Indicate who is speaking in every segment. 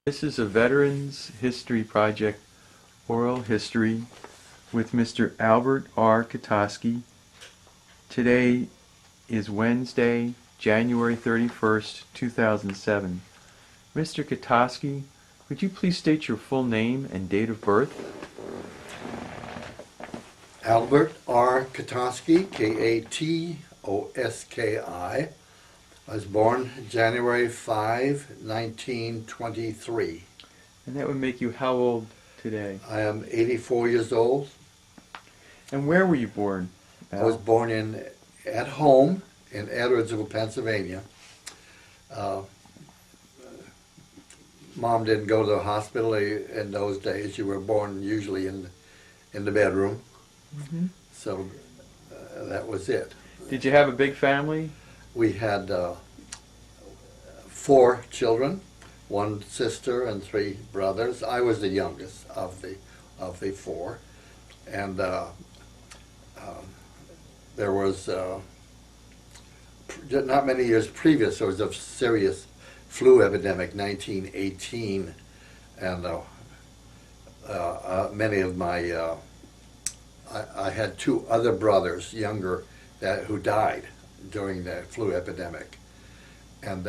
Speaker 1: This is a Veterans History Project oral history with Mr. Albert R. Katoski. Today is Wednesday, January 31st, 2007. Mr. Katoski, would you please state your full name and date of birth?
Speaker 2: Albert R. Katoski, K-A-T-O-S-K-I. I was born January 5, 1923.
Speaker 1: And that would make you how old today?
Speaker 2: I am 84 years old.
Speaker 1: And where were you born, Al?
Speaker 2: I was born at home in Edwardsville, Pennsylvania. Mom didn't go to the hospital in those days. You were born usually in the bedroom.
Speaker 1: Mm-hmm.
Speaker 2: So that was it.
Speaker 1: Did you have a big family?
Speaker 2: We had 4 children, 1 sister and 3 brothers. I was the youngest of the 4, and there was not many years previous there was a serious flu epidemic, 1918, and many of my I had 2 other brothers, younger, who died during the flu epidemic, and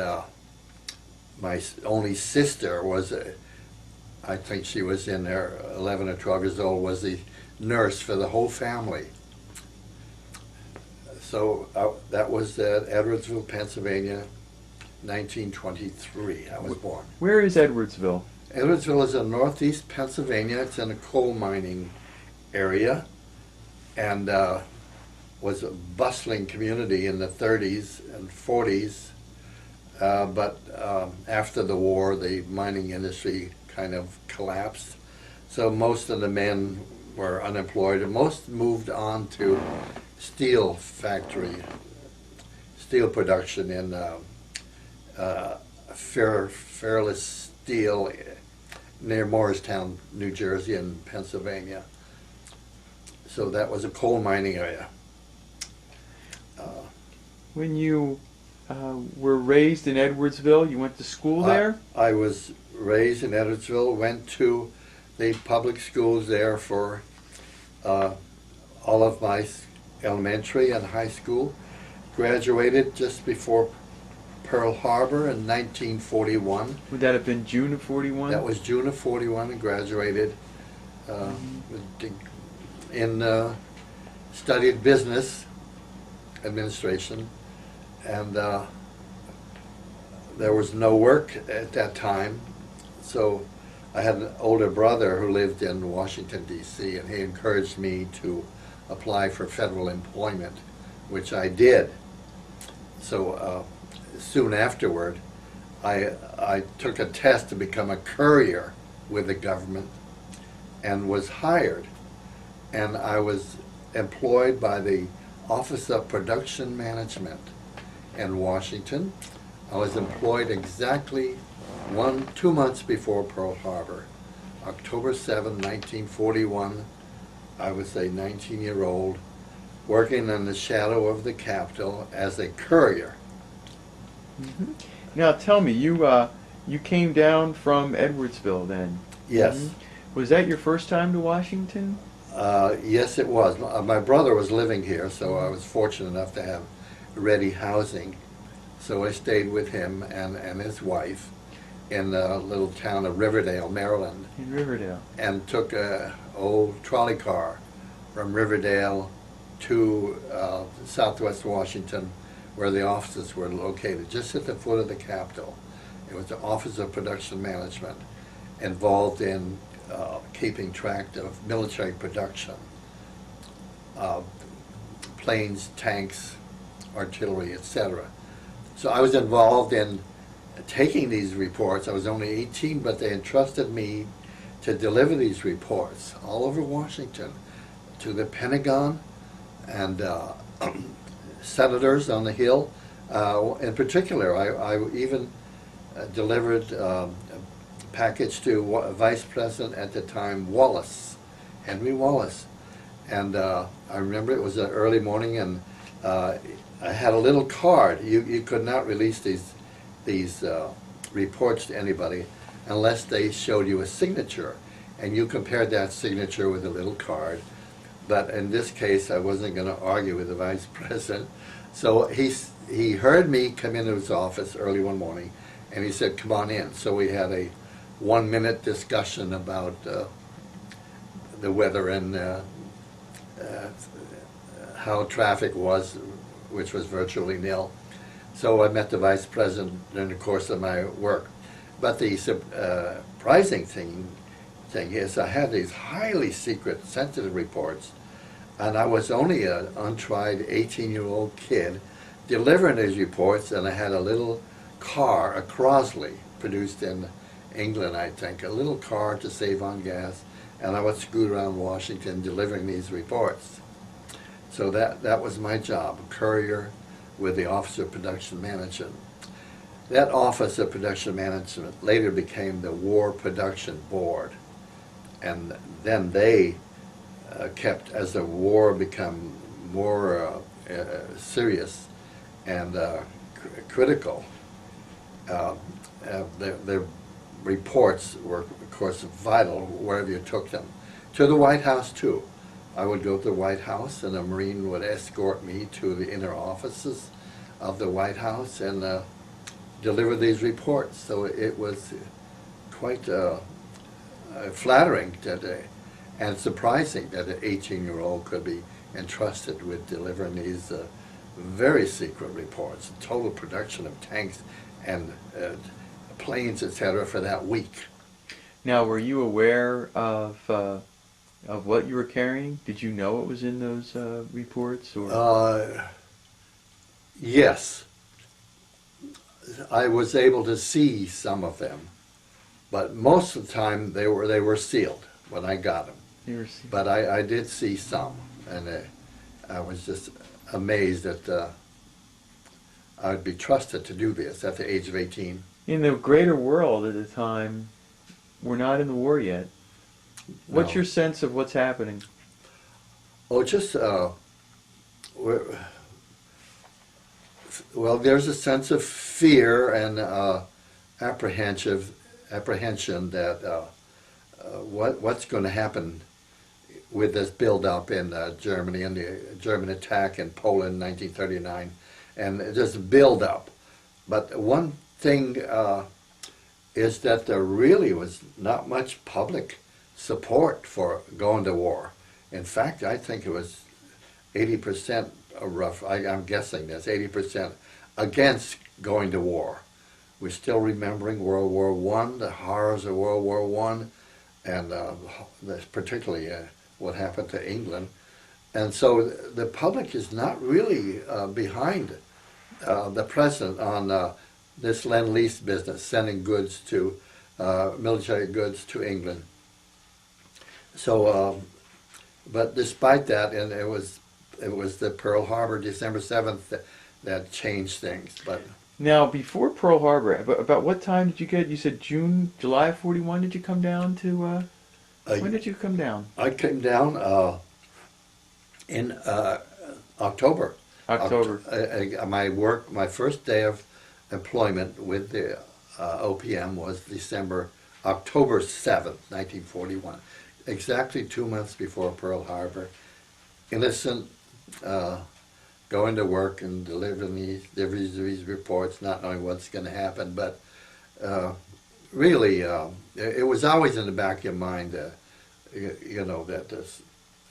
Speaker 2: my only sister was, I think she was in there 11 or 12 years old, was the nurse for the whole family. So that was at Edwardsville, Pennsylvania, 1923. I was born.
Speaker 1: Where is Edwardsville?
Speaker 2: Edwardsville is in northeast Pennsylvania. It's in a coal mining area, and was a bustling community in the 30s and 40s, but after the war the mining industry kind of collapsed, so most of the men were unemployed and most moved on to steel production in Fairless Steel near Morristown, New Jersey and Pennsylvania. So that was a coal mining area.
Speaker 1: When you were raised in Edwardsville, you went to school there?
Speaker 2: I was raised in Edwardsville, went to the public schools there for all of my elementary and high school. Graduated just before Pearl Harbor in 1941.
Speaker 1: Would that have been June of 41?
Speaker 2: That was June of 41, and graduated studied business administration, and there was no work at that time, so I had an older brother who lived in Washington D.C. and he encouraged me to apply for federal employment, which I did. So soon afterward I took a test to become a courier with the government and was hired, and I was employed by the Office of Production Management in Washington. I was employed exactly 2 months before Pearl Harbor, October 7, 1941. I was a 19-year-old working in the shadow of the Capitol as a courier.
Speaker 1: Mm-hmm. Now tell me, you came down from Edwardsville then?
Speaker 2: Yes.
Speaker 1: Mm-hmm. Was that your first time to Washington?
Speaker 2: Yes, it was. My brother was living here, so I was fortunate enough to have ready housing. So I stayed with him and his wife in the little town of Riverdale, Maryland.
Speaker 1: In Riverdale.
Speaker 2: And took a old trolley car from Riverdale to southwest Washington, where the offices were located, just at the foot of the Capitol. It was the Office of Production Management, involved in keeping track of military production, planes, tanks, artillery, etc. So I was involved in taking these reports. I was only 18, but they entrusted me to deliver these reports all over Washington to the Pentagon and senators on the Hill. In particular, I even delivered a package to Vice President at the time, Wallace, Henry Wallace. And I remember it was an early morning, and I had a little card. You could not release these reports to anybody, unless they showed you a signature, and you compared that signature with a little card. But in this case, I wasn't going to argue with the vice president. So he heard me come into his office early one morning, and he said, "Come on in." So we had a 1-minute discussion about the weather and how traffic was, which was virtually nil. So I met the vice president during the course of my work. But the surprising thing is I had these highly secret, sensitive reports, and I was only an untried 18-year-old kid delivering these reports, and I had a little car, a Crosley, produced in England, I think, a little car to save on gas, and I would scoot around Washington delivering these reports. So that was my job, a courier with the Office of Production Management. That Office of Production Management later became the War Production Board, and then they kept, as the war became more serious and critical, the reports were, of course, vital wherever you took them. To the White House, too. I would go to the White House, and a Marine would escort me to the inner offices of the White House and deliver these reports. So it was quite flattering and surprising that an 18-year-old could be entrusted with delivering these very secret reports, total production of tanks and planes, etc., for that week.
Speaker 1: Now, were you aware of what you were carrying? Did you know what was in those reports? Or
Speaker 2: yes. I was able to see some of them, but most of the time they were sealed when I got them. But I did see some, and I was just amazed that I would be trusted to do this at the age of 18.
Speaker 1: In the greater world at the time, we're not in the war yet. What's your sense of what's happening?
Speaker 2: Oh, just, well, there's a sense of fear and apprehension that what's going to happen with this build-up in Germany and the German attack in Poland in 1939, and just build-up. But one thing is that there really was not much public support for going to war. In fact, I think it was 80% I'm guessing this, 80% against going to war. We're still remembering World War I, the horrors of World War I, and particularly what happened to England. And so the public is not really behind the president on this Lend-Lease business, sending goods to, military goods to England. So, but despite that, and it was the Pearl Harbor, December 7th, that changed things. But
Speaker 1: now, before Pearl Harbor, about what time did you get? You said July of 41. Did you come down to? When did you come down?
Speaker 2: I came down in October.
Speaker 1: October.
Speaker 2: My first day of employment with the OPM was October 7th, 1941. Exactly 2 months before Pearl Harbor. Innocent, going to work and delivering these reports, not knowing what's going to happen. But really, it was always in the back of your mind, that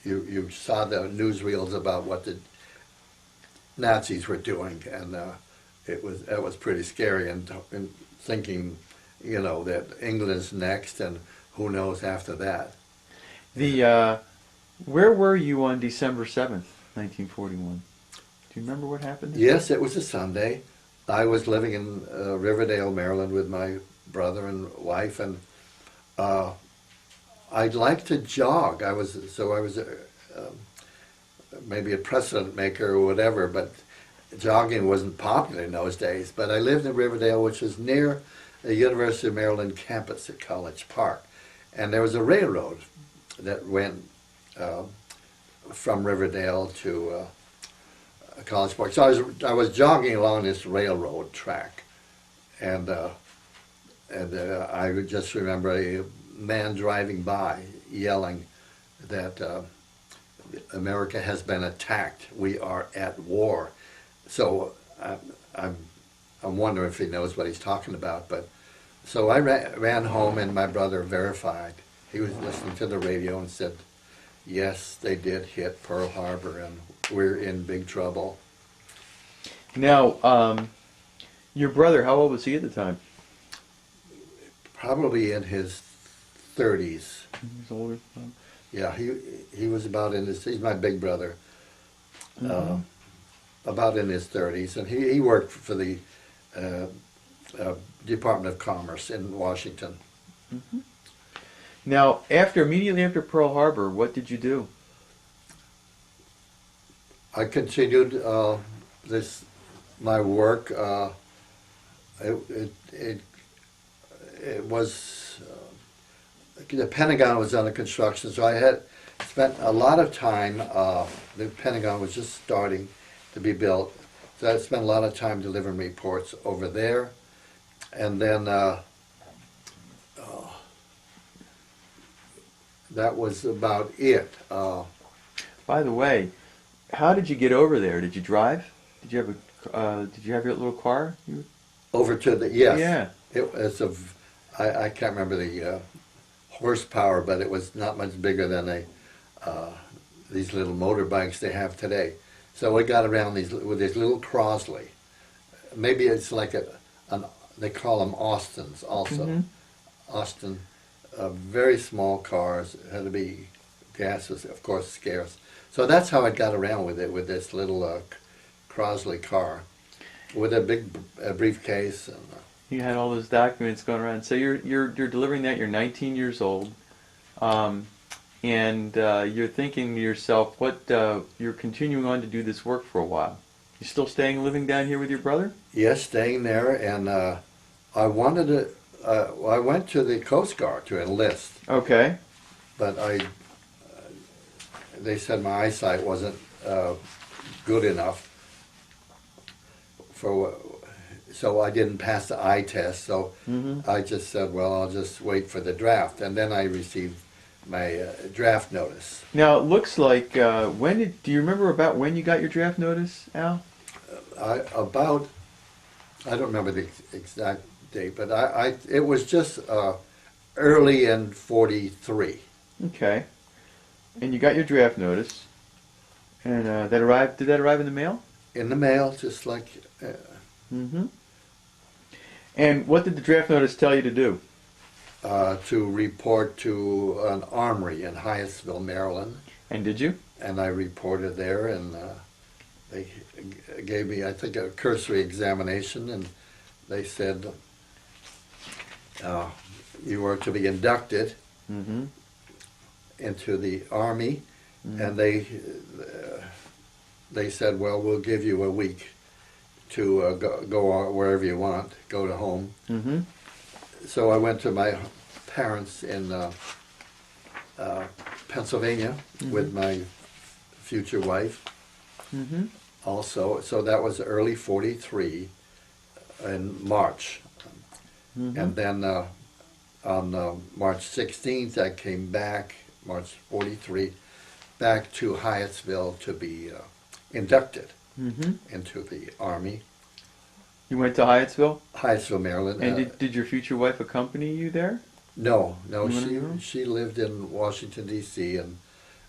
Speaker 2: you saw the newsreels about what the Nazis were doing, and it was pretty scary, and thinking, that England's next, and who knows after that.
Speaker 1: Where were you on December 7th, 1941? Do you remember what happened?
Speaker 2: Yes, it was a Sunday. I was living in Riverdale, Maryland with my brother and wife, and I'd like to jog. I was maybe a precedent maker or whatever, but jogging wasn't popular in those days. But I lived in Riverdale, which was near the University of Maryland campus at College Park, and there was a railroad that went from Riverdale to College Park. So I was jogging along this railroad track, and And I would just remember a man driving by yelling that America has been attacked. We are at war. So I'm wondering if he knows what he's talking about. But so I ran home, and my brother verified. He was listening to the radio and said, yes, they did hit Pearl Harbor, and we're in big trouble.
Speaker 1: Now, your brother, how old was he at the time?
Speaker 2: Probably in his 30s.
Speaker 1: He's older.
Speaker 2: Yeah, he was about in his, he's my big brother, about in his 30s, and he worked for the Department of Commerce in Washington.
Speaker 1: Mm-hmm. Now, immediately after Pearl Harbor, what did you do?
Speaker 2: I continued my work. It was the Pentagon was under construction, so I had spent a lot of time. The Pentagon was just starting to be built, so I spent a lot of time delivering reports over there, and then that was about it.
Speaker 1: By the way, how did you get over there? Did you drive? Did you have your little car?
Speaker 2: Over to the yes.
Speaker 1: Yeah.
Speaker 2: It was I can't remember the horsepower, but it was not much bigger than these little motorbikes they have today. So we got around with this little Crosley. Maybe it's like they call them Austins also. Mm-hmm. Austin, very small cars. It had to be, gas was of course scarce. So that's how I got around with it, with this little Crosley car, with a big briefcase. And,
Speaker 1: you had all those documents going around. So you're delivering that. You're 19 years old, and you're thinking to yourself, what you're continuing on to do this work for a while. You still living down here with your brother?
Speaker 2: Yes, staying there, and I wanted to. I went to the Coast Guard to enlist. Okay. But they said my eyesight wasn't good enough so I didn't pass the eye test. So I just said, well, I'll just wait for the draft, and then I received my draft notice.
Speaker 1: Now it looks like do you remember about when you got your draft notice, Al?
Speaker 2: I don't remember the exact date, but it was just early in '43.
Speaker 1: Okay. And you got your draft notice, and that arrived. Did that arrive in the mail?
Speaker 2: In the mail, just like.
Speaker 1: And what did the draft notice tell you to do?
Speaker 2: To report to an armory in Hyattsville, Maryland.
Speaker 1: And did you?
Speaker 2: And I reported there, and they gave me, I think, a cursory examination, and they said you were to be inducted into the Army, and they said, well, we'll give you a week to go wherever you want, go to home. So I went to my parents in Pennsylvania with my future wife also. So that was early '43 in March. And then on March 16th I came back, March '43, back to Hyattsville to be inducted into the Army.
Speaker 1: You went to Hyattsville?
Speaker 2: Hyattsville, Maryland.
Speaker 1: And did your future wife accompany you there?
Speaker 2: No, she lived in Washington D.C. and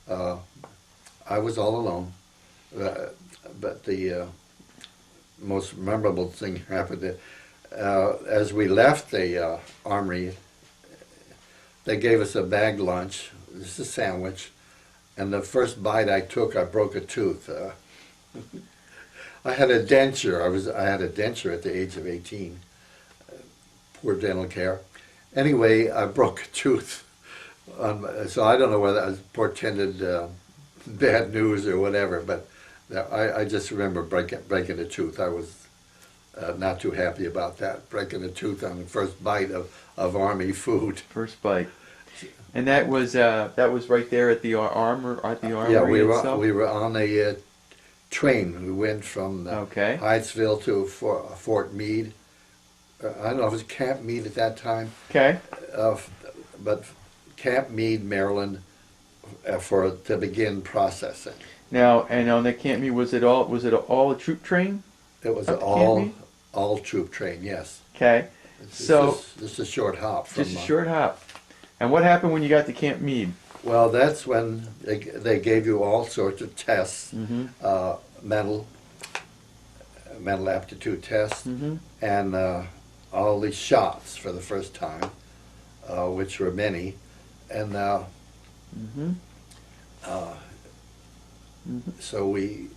Speaker 2: I was all alone. But the most memorable thing happened as we left the Armory. They gave us a bag lunch, just a sandwich, and the first bite I took, I broke a tooth. I had a denture. I had a denture at the age of 18. Poor dental care. Anyway, I broke a tooth. So I don't know whether that was portended bad news or whatever, but I just remember breaking a tooth. I was not too happy about that, breaking a tooth on the first bite of Army food.
Speaker 1: First bite. And that was right there at the armory itself?
Speaker 2: Yeah, we were on a train. We went from Hyattsville to Fort Meade, I don't know if it was Camp Meade at that time,
Speaker 1: Okay.
Speaker 2: but Camp Meade, Maryland, to begin processing.
Speaker 1: Now, and on that Camp Meade, was it all a troop train?
Speaker 2: It was
Speaker 1: Up to Camp Meade?
Speaker 2: all troop train, yes.
Speaker 1: Okay. So
Speaker 2: Just a short hop from.
Speaker 1: just a short hop. And what happened when you got to Camp Meade?
Speaker 2: Well, that's when they gave you all sorts of tests,
Speaker 1: Mm-hmm.
Speaker 2: mental aptitude tests,
Speaker 1: Mm-hmm.
Speaker 2: and all these shots for the first time, which were many, and
Speaker 1: Mm-hmm. Mm-hmm.
Speaker 2: so we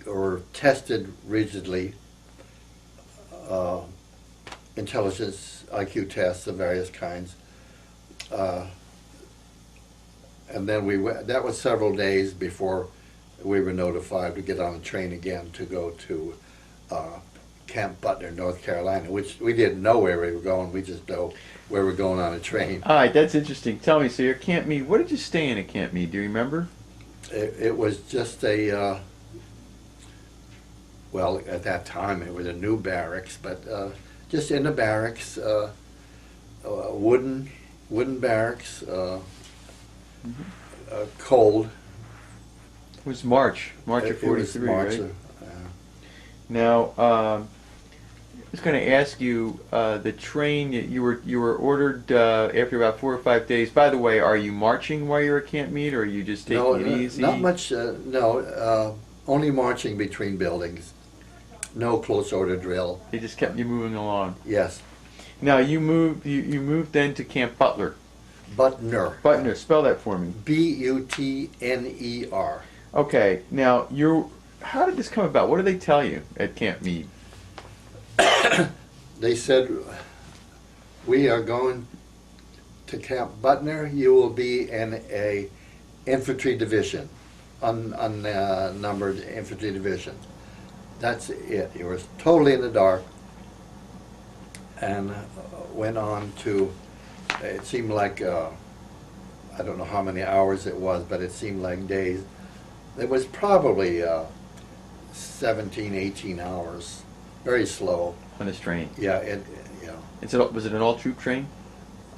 Speaker 2: were tested rigidly, intelligence IQ tests of various kinds, and then we went. That was several days before we were notified to get on a train again to go to Camp Butner, North Carolina, which we didn't know where we were going. We just know where we're going on a train.
Speaker 1: All right, that's interesting. Tell me, so your Camp Meade, what did you stay in at Camp Meade? Do you remember?
Speaker 2: It was just a, well, at that time it was a new barracks, but just in the barracks, wooden barracks, cold.
Speaker 1: It was March of
Speaker 2: It was
Speaker 1: '43,
Speaker 2: March
Speaker 1: right? Now, I was going to ask you, the train you were ordered after about 4 or 5 days. By the way, are you marching while you're at Camp Meade, or are you just taking it easy?
Speaker 2: Not much. No, only marching between buildings. No close order drill.
Speaker 1: They just kept you moving along.
Speaker 2: Yes,
Speaker 1: Now you moved then to Camp Butler.
Speaker 2: Butner.
Speaker 1: Butner, spell that for me.
Speaker 2: Butner.
Speaker 1: Okay. Now how did this come about? What did they tell you at Camp Meade?
Speaker 2: They said, we are going to Camp Butner. You will be in a infantry division, unnumbered infantry division. That's it. You were totally in the dark, and went on to, it seemed like, I don't know how many hours it was, but it seemed like days. It was probably 17, 18 hours. Very slow.
Speaker 1: On this train.
Speaker 2: Yeah,
Speaker 1: Was it an all-troop train?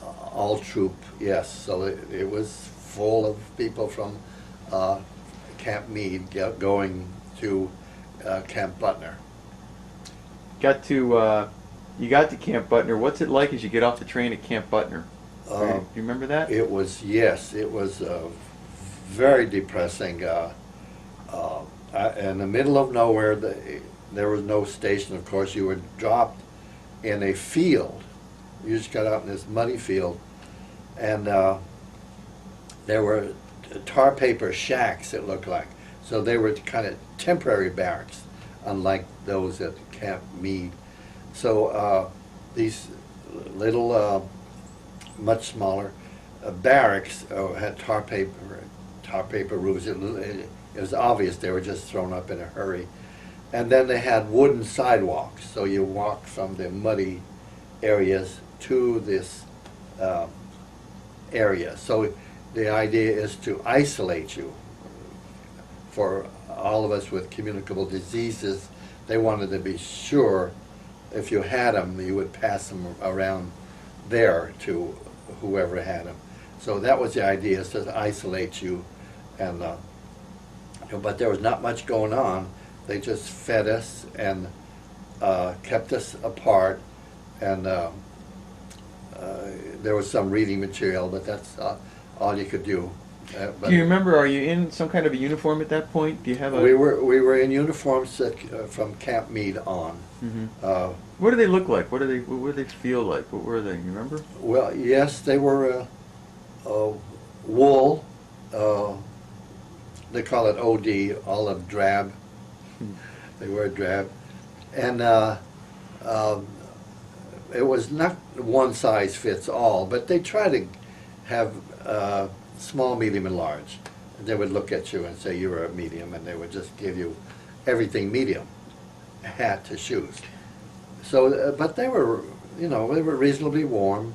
Speaker 2: all troop, yes. So it was full of people from Camp Meade going to Camp Butner.
Speaker 1: You got to Camp Butner. What's it like as you get off the train at Camp Butner? Do you remember that?
Speaker 2: It was very depressing. In the middle of nowhere, there was no station, of course. You were dropped in a field. You just got out in this muddy field, and there were tar paper shacks, it looked like. So they were kind of temporary barracks, unlike those at Camp Meade. So these little, much smaller barracks had tar paper roofs. It was obvious they were just thrown up in a hurry. And then they had wooden sidewalks, so you walked from the muddy areas to this area. So the idea is to isolate you. For all of us with communicable diseases, they wanted to be sure if you had them, you would pass them around there to whoever had them. So that was the idea, is to isolate you. And but there was not much going on. They just fed us and kept us apart, and there was some reading material, but that's all you could do.
Speaker 1: Do you remember? Are you in some kind of a uniform at that point? Do you have a?
Speaker 2: We were in uniforms from Camp Meade on.
Speaker 1: Mm-hmm. What do they look like? What do they feel like? What were they? You remember?
Speaker 2: Well, yes, they were wool. They call it OD, olive drab. They were drab, and it was not one size fits all, but they try to have small, medium, and large. And they would look at you and say you were a medium, and they would just give you everything medium, hat to shoes. So, but they were, they were reasonably warm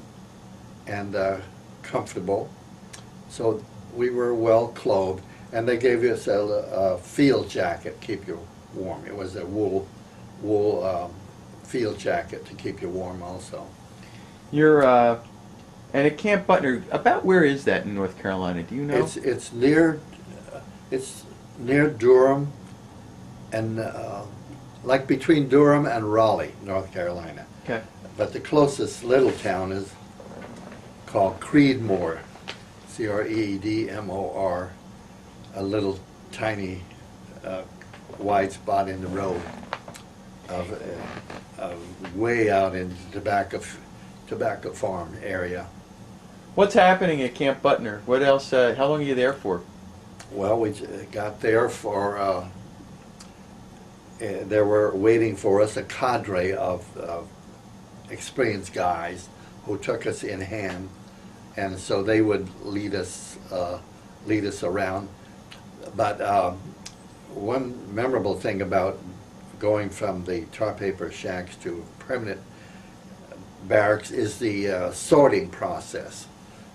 Speaker 2: and comfortable. So we were well clothed, and they gave us a field jacket, keep you warm. It was a wool field jacket to keep you warm also.
Speaker 1: You're and at Camp Butner. About where is that in North Carolina? Do you know?
Speaker 2: It's near Durham, and like between Durham and Raleigh, North Carolina.
Speaker 1: Okay.
Speaker 2: But the closest little town is called Creedmoor, Creedmor, a little tiny wide spot in the road of way out in tobacco farm area.
Speaker 1: What's happening at Camp Butner? What else? How long are you there for?
Speaker 2: Well, we got there for, they were waiting for us, a cadre of experienced guys who took us in hand, and so they would lead us around. But one memorable thing about going from the tar paper shacks to permanent barracks is the sorting process.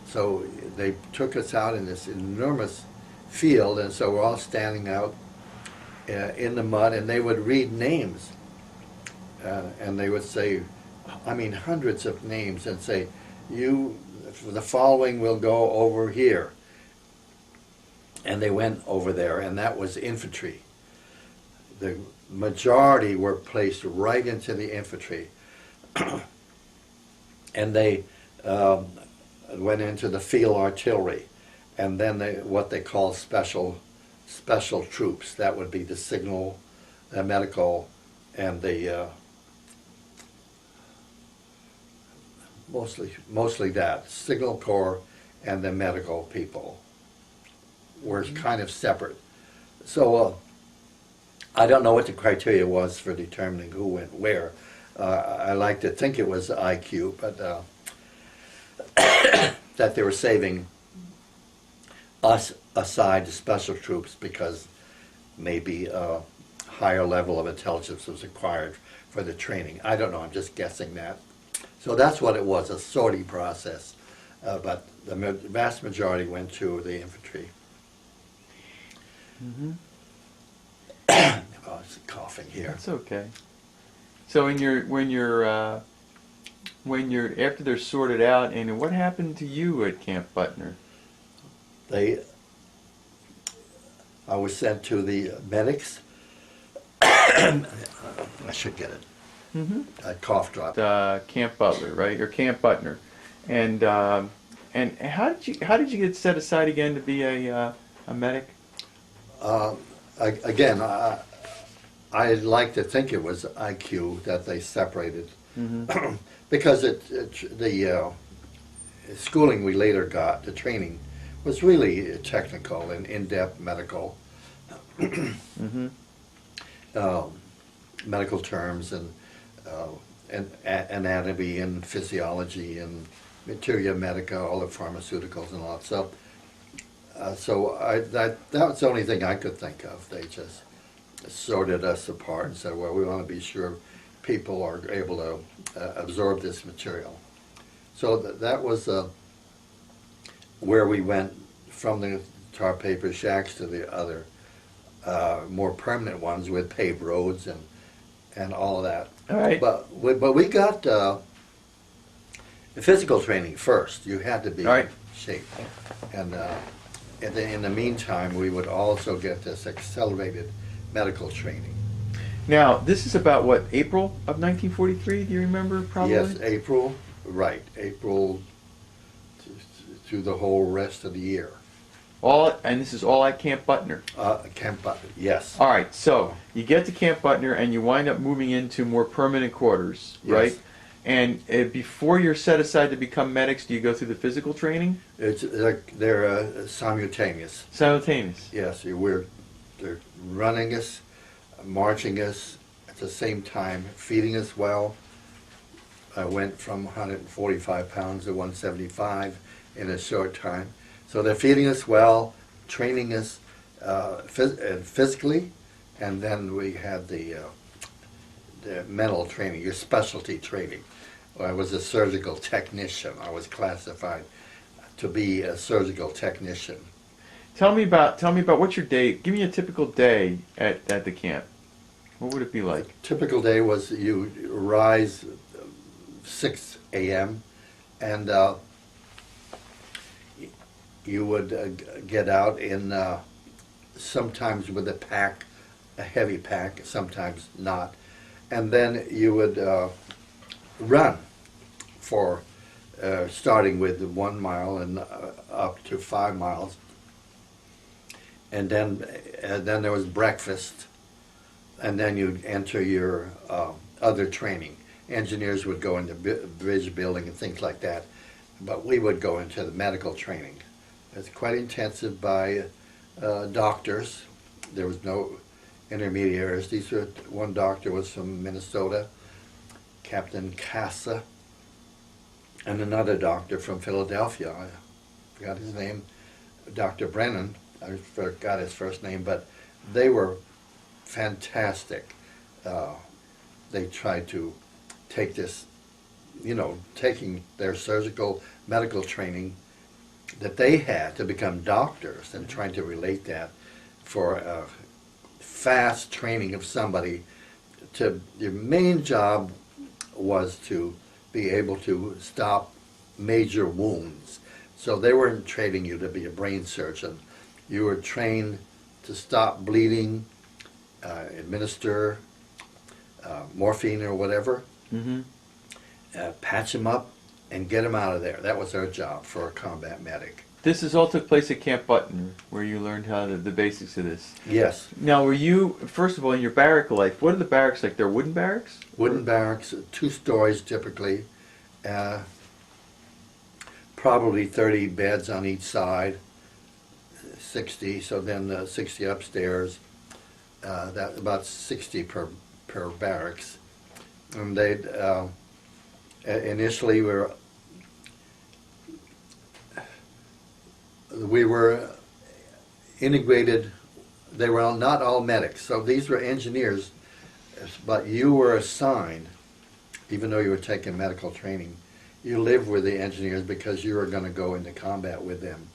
Speaker 2: So they took us out in this enormous field, and so we're all standing out in the mud, and they would read names, and they would say, I mean, hundreds of names, and say, "You, the following will go over here." And they went over there, and that was infantry. The majority were placed right into the infantry, and they went into the field artillery, and then what they call special troops. That would be the signal, the medical, and the mostly that signal corps and the medical people were kind of separate. So I don't know what the criteria was for determining who went where. I like to think it was IQ, but that they were saving us aside to special troops because maybe a higher level of intelligence was required for the training. I don't know, I'm just guessing that. So that's what it was, a sorting process. But the vast majority went to the infantry.
Speaker 1: Mm-hmm.
Speaker 2: Oh, it's coughing here.
Speaker 1: That's okay. So when you're after they're sorted out, and what happened to you at Camp Butner?
Speaker 2: I was sent to the medics. I should get it.
Speaker 1: Mm-hmm.
Speaker 2: A cough drop.
Speaker 1: Camp Butler, right, or Camp Butner, and how did you get set aside again to be a medic?
Speaker 2: Again, I like to think it was IQ that they separated,
Speaker 1: Mm-hmm.
Speaker 2: because the schooling we later got, the training, was really technical and in-depth medical,
Speaker 1: Mm-hmm.
Speaker 2: medical terms and anatomy and physiology and materia medica, all the pharmaceuticals and all that. So that was the only thing I could think of. They just sorted us apart and said, well, we want to be sure people are able to absorb this material. So that was where we went from the tar paper shacks to the other more permanent ones with paved roads and all of that.
Speaker 1: All right.
Speaker 2: But we got physical training first. You had to be in shape. And in the meantime, we would also get this accelerated medical training.
Speaker 1: Now, this is about what, April of 1943? Do you remember? Probably.
Speaker 2: Yes, April. Right, April to the whole rest of the year.
Speaker 1: And this is all at Camp Butner.
Speaker 2: Camp Butner, yes.
Speaker 1: All right, so you get to Camp Butner and you wind up moving into more permanent quarters, right?
Speaker 2: Yes.
Speaker 1: And before you're set aside to become medics, do you go through the physical training?
Speaker 2: They're simultaneous.
Speaker 1: Simultaneous.
Speaker 2: Yes, they're running us, marching us at the same time, feeding us well. I went from 145 pounds to 175 in a short time. So they're feeding us well, training us physically, and then we had the mental training, your specialty training. I was a surgical technician. I was classified to be a surgical technician.
Speaker 1: Tell me about what's your day. Give me a typical day at the camp. What would it be like?
Speaker 2: Typical day was you rise 6 a.m. and you would get out in sometimes with a pack, a heavy pack, sometimes not, and then you would run for starting with 1 mile and up to 5 miles, and then there was breakfast, and then you'd enter your other training. Engineers would go into bridge building and things like that, but we would go into the medical training. It's quite intensive by doctors. There was no intermediaries. One doctor was from Minnesota, Captain Casa, and another doctor from Philadelphia. I forgot his name, Dr. Brennan. I forgot his first name, but they were fantastic. They tried to take this, taking their surgical medical training that they had to become doctors and trying to relate that for a fast training of somebody. Your main job was to be able to stop major wounds. So they weren't training you to be a brain surgeon. You were trained to stop bleeding, administer morphine or whatever, patch them up, and get them out of there. That was their job for a combat medic.
Speaker 1: This all took place at Camp Butner, where you learned how the basics of this.
Speaker 2: Yes.
Speaker 1: Now, were you, first of all, in your barrack life, what are the barracks like? They're wooden barracks?
Speaker 2: Wooden barracks, 2 stories typically, probably 30 beds on each side, 60, so then 60 upstairs, that about 60 per barracks. And they'd initially we were integrated. They were not all medics, so these were engineers, but you were assigned, even though you were taking medical training, you lived with the engineers because you were going to go into combat with them.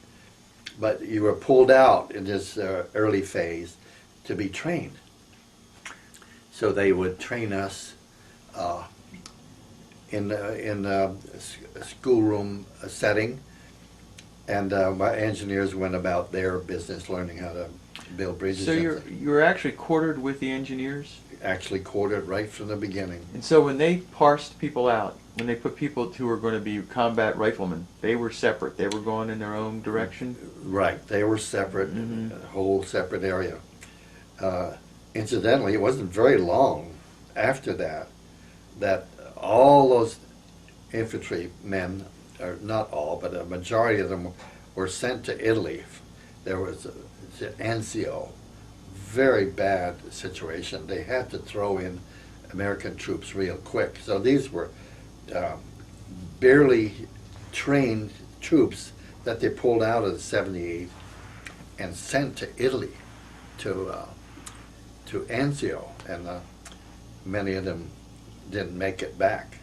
Speaker 2: But you were pulled out in this early phase to be trained. So they would train us in a schoolroom setting, and my engineers went about their business learning how to build bridges.
Speaker 1: So you were actually quartered with the engineers?
Speaker 2: Actually quartered right from the beginning.
Speaker 1: And so when they parsed people out, when they put people who were going to be combat riflemen, they were separate. They were going in their own direction?
Speaker 2: Right. They were separate, a whole separate area. Incidentally, it wasn't very long after that all those infantry men, or not all, but a majority of them were sent to Italy. There was Anzio, very bad situation. They had to throw in American troops real quick. So these were barely trained troops that they pulled out of the 78 and sent to Italy, to Anzio, and many of them didn't make it back.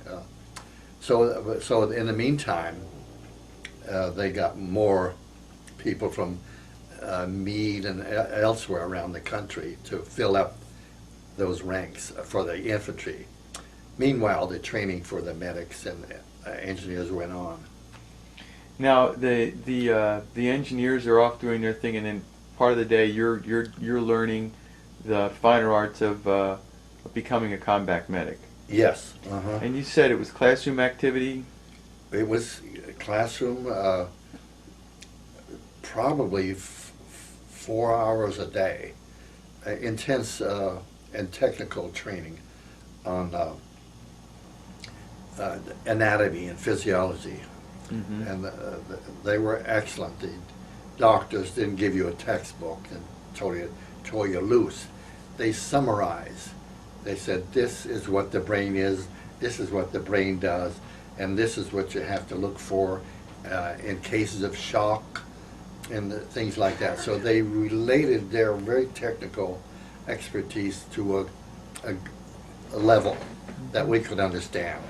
Speaker 2: So in the meantime, they got more people from Meade and elsewhere around the country to fill up those ranks for the infantry. Meanwhile, the training for the medics and engineers went on.
Speaker 1: Now the engineers are off doing their thing, and then part of the day you're learning the finer arts of becoming a combat medic.
Speaker 2: Yes.
Speaker 1: And you said it was classroom activity?
Speaker 2: It was classroom, probably 4 hours a day, intense and technical training on anatomy and physiology. And they were excellent. The doctors didn't give you a textbook and tore you loose. They summarized. They said, this is what the brain is, this is what the brain does, and this is what you have to look for in cases of shock and things like that. So they related their very technical expertise to a level that we could understand.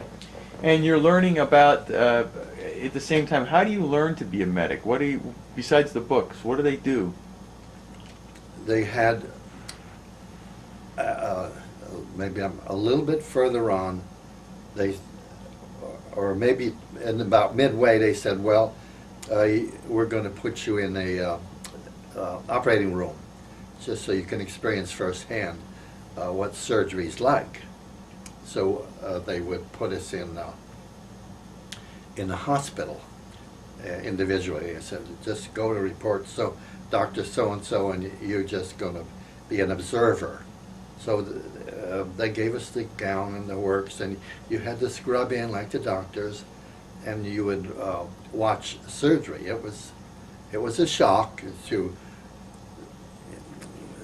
Speaker 1: And you're learning about, at the same time, how do you learn to be a medic? What do you, besides the books, what do they do?
Speaker 2: They had maybe I'm a little bit further on, they, or maybe in about midway, they said, well, we're going to put you in a operating room, just so you can experience firsthand what surgery's like. So they would put us in the hospital individually. I said, just go to report, so Dr. So-and-so, and you're just going to be an observer. So they gave us the gown and the works, and you had to scrub in like the doctors, and you would watch surgery. It was a shock to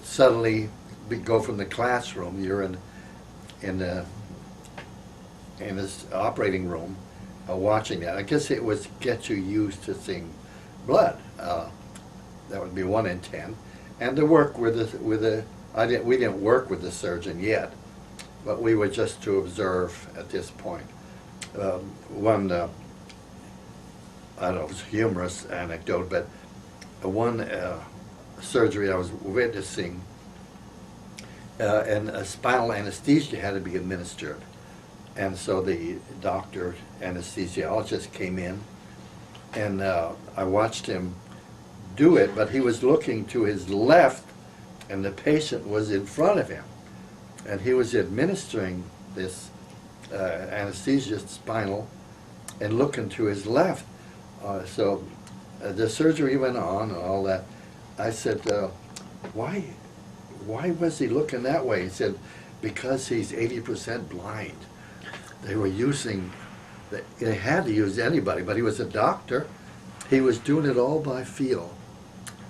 Speaker 2: suddenly go from the classroom. You're in this operating room watching that. I guess it was get you used to seeing blood. That would be one intent, and to work with the we didn't work with the surgeon yet, but we were just to observe at this point. One, I don't know, it was a humorous anecdote, but one surgery I was witnessing, and a spinal anesthesia had to be administered. And so the doctor, anesthesiologist, came in, and I watched him do it, but he was looking to his left, and the patient was in front of him. And he was administering this anesthesia spinal and looking to his left. So the surgery went on and all that. I said, why was he looking that way? He said, because he's 80% blind. They were using, they had to use anybody, but he was a doctor. He was doing it all by feel.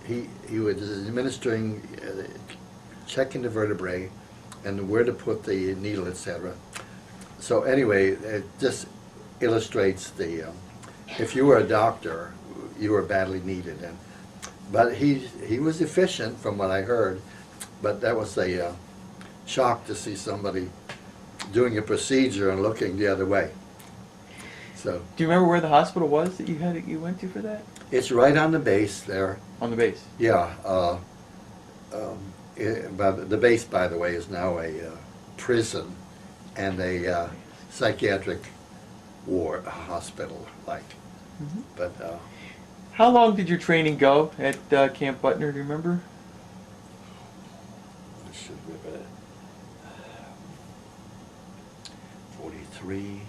Speaker 2: He was administering, checking the vertebrae and where to put the needle, etc. So anyway, it just illustrates the, if you were a doctor, you were badly needed. But he was efficient from what I heard, but that was a shock to see somebody doing a procedure and looking the other way. So.
Speaker 1: Do you remember where the hospital was that you went to for that?
Speaker 2: It's right on the base there.
Speaker 1: On the base?
Speaker 2: Yeah. But the base, by the way, is now a prison and a psychiatric ward, hospital, like.
Speaker 1: Mm-hmm.
Speaker 2: But.
Speaker 1: How long did your training go at Camp Butner? Do you remember?
Speaker 2: I should remember it. 43.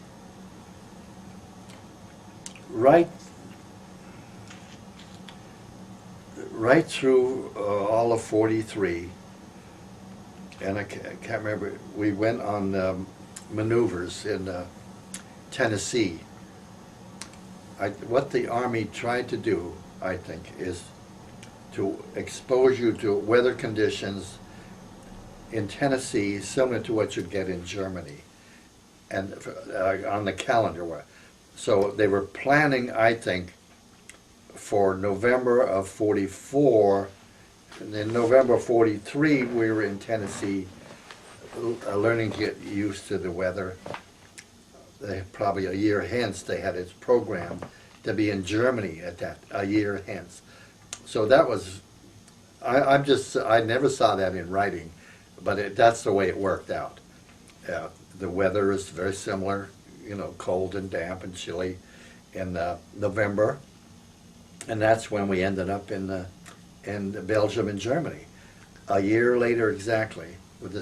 Speaker 2: Right through all of 43, and I can't remember, we went on maneuvers in Tennessee. What the Army tried to do, I think, is to expose you to weather conditions in Tennessee similar to what you'd get in Germany, and on the calendar. So they were planning, I think, for November of 44, and then November of 43 we were in Tennessee learning to get used to the weather. Probably a year hence they had its program to be in Germany at that, a year hence. So that was, I never saw that in writing, but that's the way it worked out. The weather is very similar, cold and damp and chilly in November. And that's when we ended up in Belgium and Germany, a year later exactly, with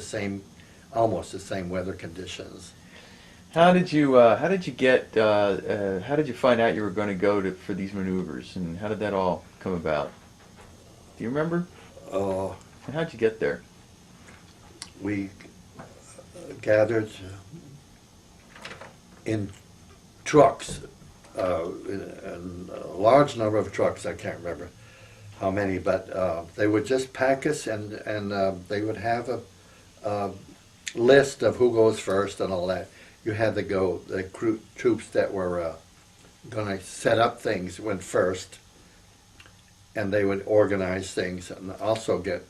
Speaker 2: almost the same weather conditions.
Speaker 1: How did you find out you were going to go for these maneuvers, and how did that all come about? Do you remember? And how'd you get there?
Speaker 2: We gathered in trucks. And a large number of trucks, I can't remember how many, but they would just pack us, and they would have a list of who goes first and all that. You had to go, the troops that were going to set up things went first, and they would organize things and also get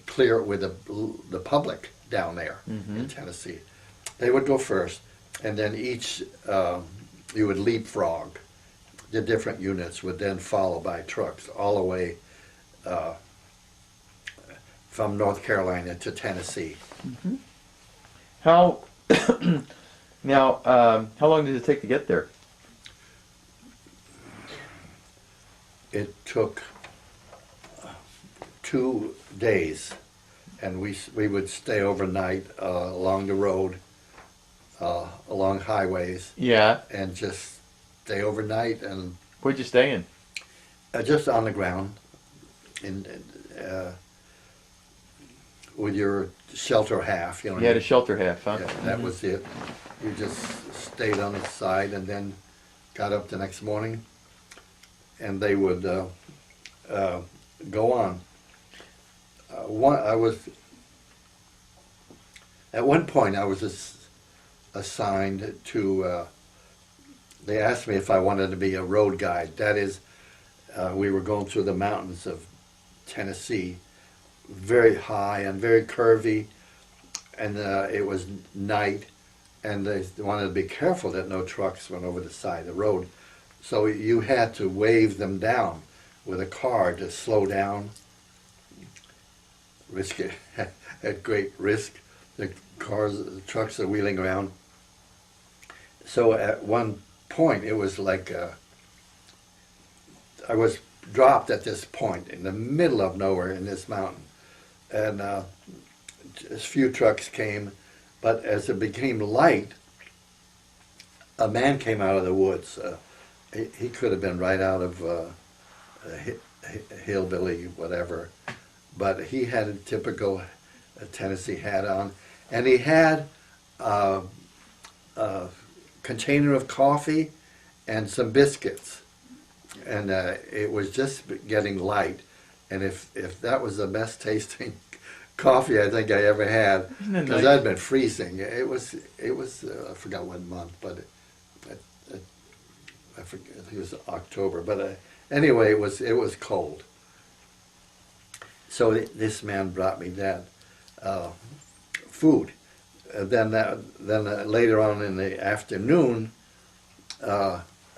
Speaker 2: clear with the public down there in Tennessee. They would go first, and then each you would leapfrog. The different units would then follow by trucks all the way from North Carolina to Tennessee.
Speaker 1: Hmm. How now? How long did it take to get there?
Speaker 2: It took 2 days, and we would stay overnight along the road, along highways,
Speaker 1: Yeah.
Speaker 2: and just stay overnight and
Speaker 1: Where'd you stay in?
Speaker 2: just on the ground, in with your shelter half. You know,
Speaker 1: You had a shelter half, huh?
Speaker 2: yeah, that was it. You just stayed on the side, and then got up the next morning, and they would go on. At one point I was assigned to. They asked me if I wanted to be a road guide. That is, we were going through the mountains of Tennessee, very high and very curvy, and it was night, and they wanted to be careful that no trucks went over the side of the road. So you had to wave them down with a car to slow down. Risk it at great risk. The trucks are wheeling around. So at one point, it was like I was dropped at this point in the middle of nowhere in this mountain, and a few trucks came, but as it became light, a man came out of the woods. He could have been right out of hillbilly, whatever, but he had a typical Tennessee hat on, and he had a container of coffee and some biscuits, and it was just getting light, and if that was the best tasting coffee I think I ever had,
Speaker 1: Isn't it
Speaker 2: because
Speaker 1: nice?
Speaker 2: I'd been freezing. It was I forgot what month, but I forget, I think it was October, but anyway, it was cold. So this man brought me that food. Then later on in the afternoon,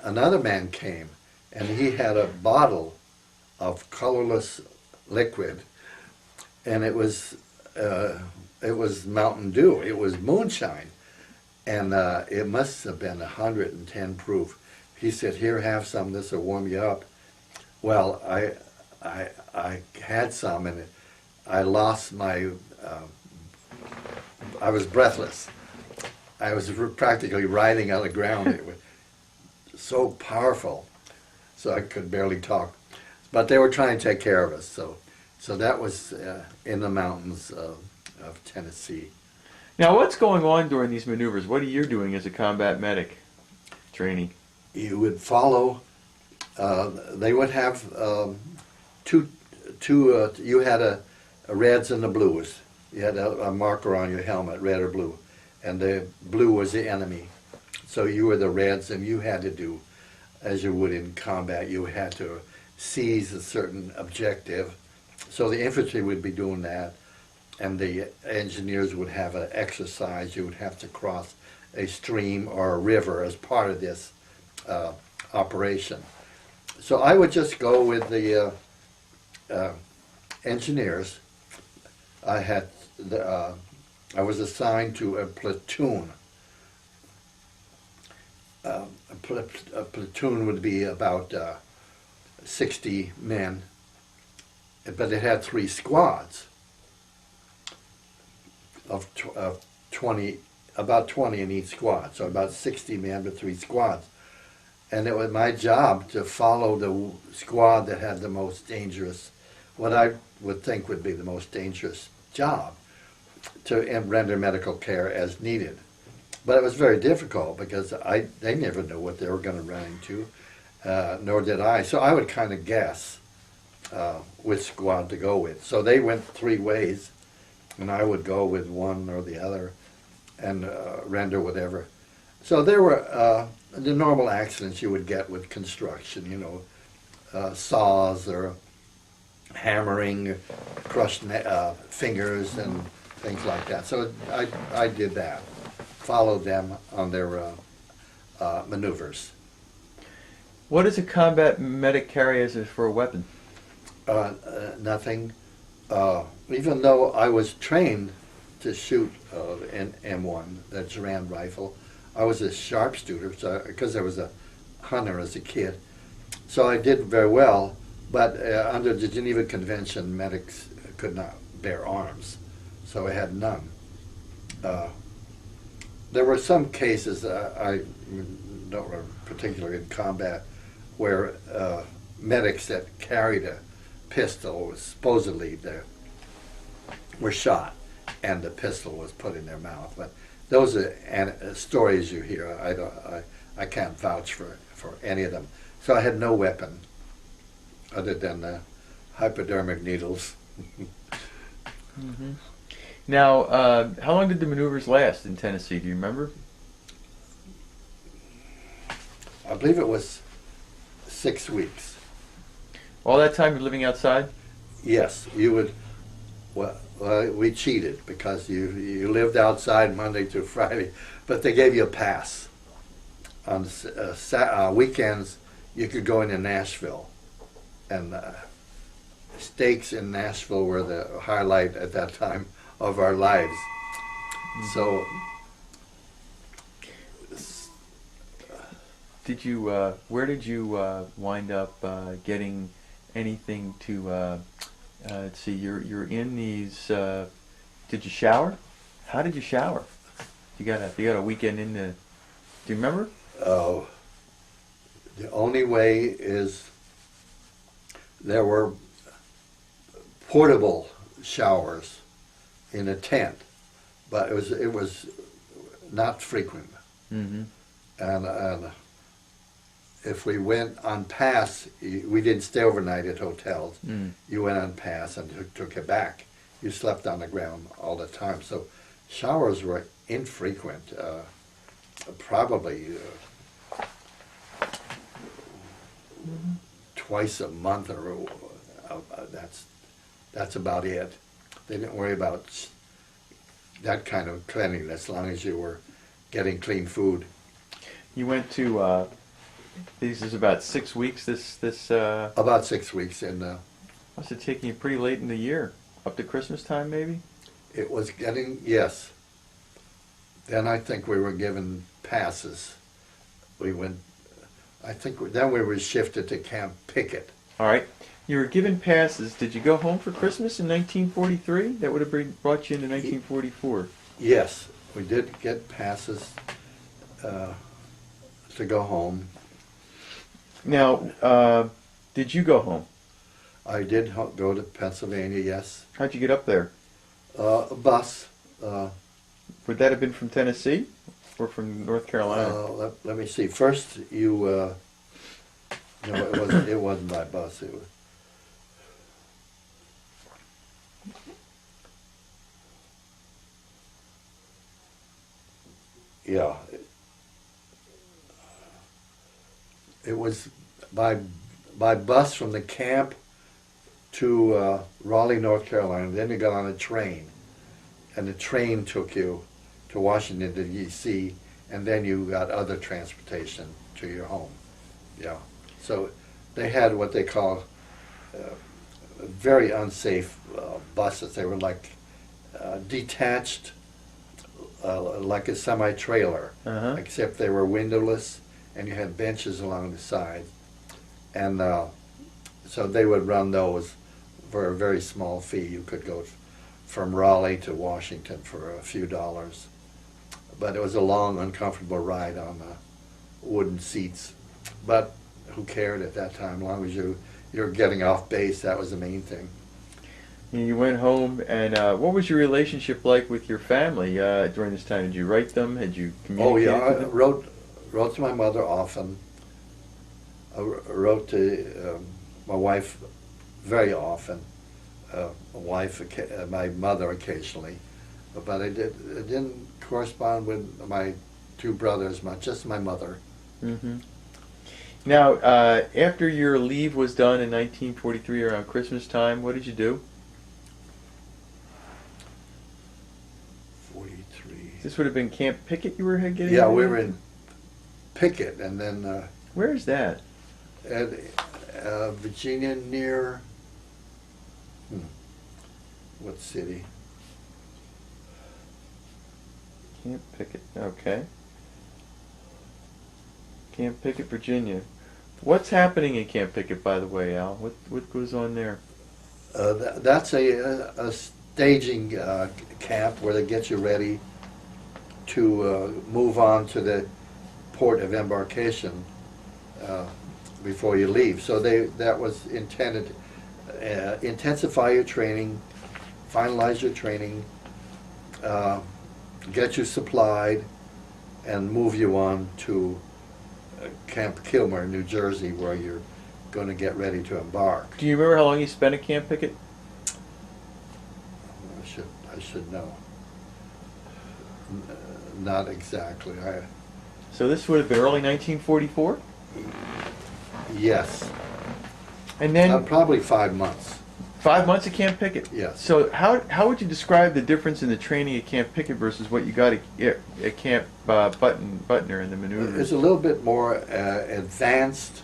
Speaker 2: another man came, and he had a bottle of colorless liquid, and it was Mountain Dew. It was moonshine, and it must have been 110 proof. He said, "Here, have some. This will warm you up." Well, I had some, and I lost my. I was breathless. I was practically riding on the ground. It was so powerful, so I could barely talk. But they were trying to take care of us, so that was in the mountains of Tennessee.
Speaker 1: Now, what's going on during these maneuvers? What are you doing as a combat medic trainee?
Speaker 2: You would follow. They would have two. You had a reds and the blues. You had a marker on your helmet, red or blue, and the blue was the enemy. So you were the reds, and you had to do, as you would in combat, you had to seize a certain objective. So the infantry would be doing that, and the engineers would have an exercise. You would have to cross a stream or a river as part of this operation. So I would just go with the engineers. I was assigned to a platoon. A platoon would be about 60 men, but it had 3 squads of 20, about 20 in each squad, so about 60 men with 3 squads. And it was my job to follow the squad that had the most dangerous, what I would think would be the most dangerous job, to render medical care as needed. But it was very difficult because they never knew what they were going to run into, nor did I. So I would kind of guess which squad to go with. So they went 3 ways, and I would go with one or the other and render whatever. So there were the normal accidents you would get with construction, you know, saws or hammering, crushed fingers and things like that. So I did that, followed them on their maneuvers.
Speaker 1: What does a combat medic carry as for a weapon?
Speaker 2: Nothing. Even though I was trained to shoot an M1, the Garand rifle. I was a sharpshooter because I was a hunter as a kid. So I did very well, but under the Geneva Convention, medics could not bear arms, so I had none. There were some cases, I don't remember particularly in combat, where medics that carried a pistol supposedly were shot and the pistol was put in their mouth. But those are stories you hear. I can't vouch for any of them. So I had no weapon other than hypodermic needles.
Speaker 1: Mm-hmm. Now, how long did the maneuvers last in Tennessee? Do you remember?
Speaker 2: I believe it was 6 weeks.
Speaker 1: All that time you're living outside?
Speaker 2: Yes, you would. Well, we cheated because you lived outside Monday through Friday, but they gave you a pass. On weekends, you could go into Nashville, and steaks in Nashville were the highlight at that time of our lives. So,
Speaker 1: did you? Where did you wind up getting anything to? Let's see. You're in these. Did you shower? How did you shower? You got a weekend in the. Do you remember?
Speaker 2: Oh, the only way is there were portable showers in a tent, but it was not frequent.
Speaker 1: Mm-hmm.
Speaker 2: And if we went on pass, we didn't stay overnight at hotels.
Speaker 1: Mm.
Speaker 2: You went on pass and took it back. You slept on the ground all the time. So showers were infrequent. Probably twice a month, or that's about it. They didn't worry about that kind of cleanliness as long as you were getting clean food.
Speaker 1: You went to. This is about 6 weeks. This.
Speaker 2: About 6 weeks, and
Speaker 1: Must have taken you pretty late in the year, up to Christmas time, maybe.
Speaker 2: it was getting, yes. Then I think we were given passes. We went. I think then we were shifted to Camp Pickett.
Speaker 1: All right. You were given passes. Did you go home for Christmas in 1943? That would have brought you into 1944.
Speaker 2: Yes, we did get passes to go home.
Speaker 1: Now, did you go home?
Speaker 2: I did go to Pennsylvania, yes.
Speaker 1: How'd you get up there?
Speaker 2: A bus.
Speaker 1: Would that have been from Tennessee or from North Carolina?
Speaker 2: Let me see. First, no, it wasn't by bus. It was. Yeah. It was by bus from the camp to Raleigh, North Carolina. Then you got on a train, and the train took you to Washington D.C. and then you got other transportation to your home. Yeah. So they had what they call very unsafe buses. They were like detached, like a semi-trailer, except they were windowless, and you had benches along the side. And so they would run those for a very small fee. You could go from Raleigh to Washington for a few dollars. But it was a long, uncomfortable ride on wooden seats. But who cared at that time? As long as you were getting off base, that was the main thing.
Speaker 1: You went home, and what was your relationship like with your family during this time? Did you write them? Had you communicated
Speaker 2: Oh yeah,
Speaker 1: with
Speaker 2: I
Speaker 1: them?
Speaker 2: wrote to my mother often. I wrote to my wife very often. My mother occasionally, but I didn't correspond with my two brothers much. Just my mother.
Speaker 1: Mm-hmm. Now, after your leave was done in 1943 around Christmas time, what did you do?
Speaker 2: 43.
Speaker 1: This would have been Camp Pickett you were getting?
Speaker 2: Yeah,
Speaker 1: into?
Speaker 2: we were in Pickett, and then
Speaker 1: Where is that?
Speaker 2: at Virginia near what city?
Speaker 1: Camp Pickett. Okay. Camp Pickett, Virginia. What's happening in Camp Pickett, by the way, Al? What goes on there?
Speaker 2: That's a staging camp where they get you ready to move on to the port of embarkation before you leave. So that was intended intensify your training, finalize your training, get you supplied, and move you on to Camp Kilmer, New Jersey, where you're going to get ready to embark.
Speaker 1: Do you remember how long you spent at Camp Pickett?
Speaker 2: I should know. Not exactly.
Speaker 1: So this would have been early 1944?
Speaker 2: Yes.
Speaker 1: And then
Speaker 2: Probably 5 months.
Speaker 1: 5 months at Camp Pickett?
Speaker 2: Yes.
Speaker 1: So how would you describe the difference in the training at Camp Pickett versus what you got at Camp Butner and the maneuvers?
Speaker 2: It's a little bit more advanced,